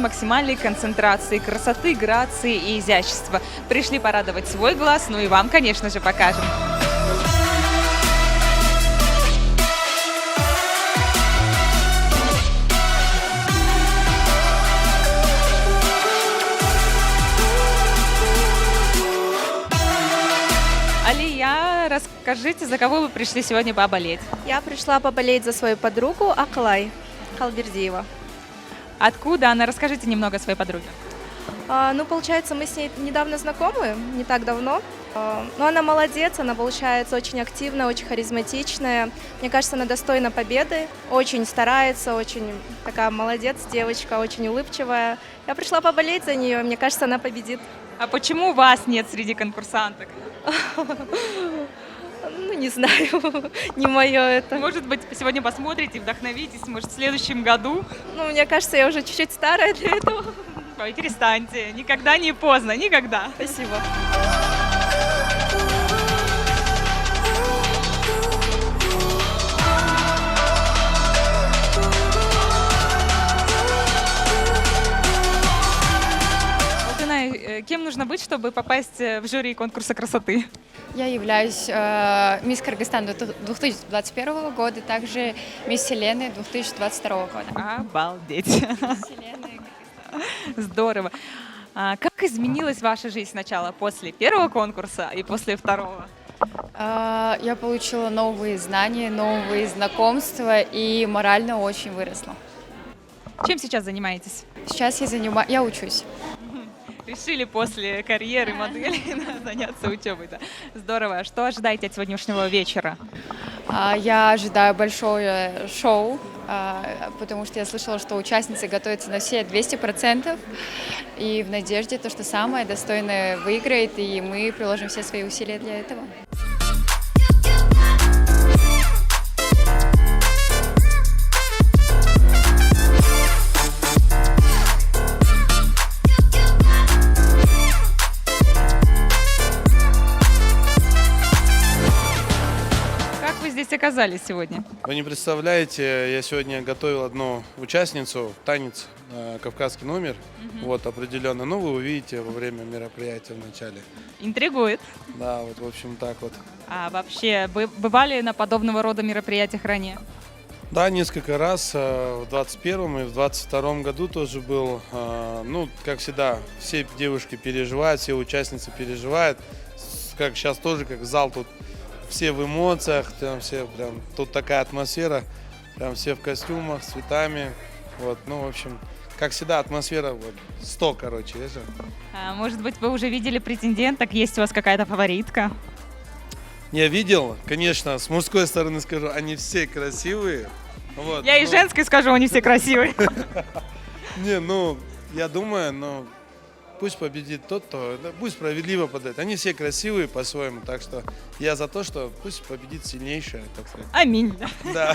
максимальной концентрации красоты, грации и изящества. Пришли порадовать свой глаз, ну и вам, конечно же, покажем. Алия, расскажите, за кого вы пришли сегодня поболеть? Я пришла поболеть за свою подругу Аклай Халбердиева. Откуда она? Расскажите немного о своей подруге. Получается, мы с ней недавно знакомы, не так давно. Но она молодец, она, получается, очень активная, очень харизматичная. Мне кажется, она достойна победы, очень старается, очень такая молодец девочка, очень улыбчивая. Я пришла поболеть за нее, мне кажется, она победит. А почему вас нет среди конкурсанток? Не знаю, не мое это. Может быть, сегодня посмотрите, вдохновитесь, может, в следующем году? Мне кажется, я уже чуть-чуть старая для этого. Ой, перестаньте, никогда не поздно, никогда. Спасибо. Кем нужно быть, чтобы попасть в жюри конкурса красоты? Я являюсь мисс Кыргызстан 2021 года, также мисс Вселенной 2022 года. Обалдеть! Здорово! Как изменилась ваша жизнь сначала после первого конкурса и после второго? Я получила новые знания, новые знакомства и морально очень выросла. Чем сейчас занимаетесь? Сейчас я учусь. Решили после карьеры модели заняться учебой, да. Здорово. Что ожидаете от сегодняшнего вечера? Я ожидаю большое шоу, потому что я слышала, что участницы готовятся на все 200%, и в надежде, что самое достойное выиграет, и мы приложим все свои усилия для этого. Здесь оказались сегодня? Вы не представляете, я сегодня готовил одну участницу, танец, кавказский номер, вот определенно. Ну, вы увидите во время мероприятия в начале. Интригует. Да, вот в общем так вот. А вообще, бывали на подобного рода мероприятиях ранее? Да, несколько раз, в 21 и в 22 году тоже был. Ну, как всегда, все девушки переживают, все участницы переживают. Как сейчас тоже, как зал тут. Все в эмоциях, там все прям, тут такая атмосфера, прям все в костюмах, с цветами, вот, ну, в общем, как всегда, атмосфера, вот, 100, короче, есть же. Может быть, вы уже видели претенденток, есть у вас какая-то фаворитка? Я видел, конечно, с мужской стороны скажу, они все красивые. Вот, я и женской скажу, они все красивые. Не, ну, я думаю, ну, пусть победит тот, кто, пусть справедливо подает. Они все красивые по-своему, так что я за то, что пусть победит сильнейшая, так сказать. Аминь. Да.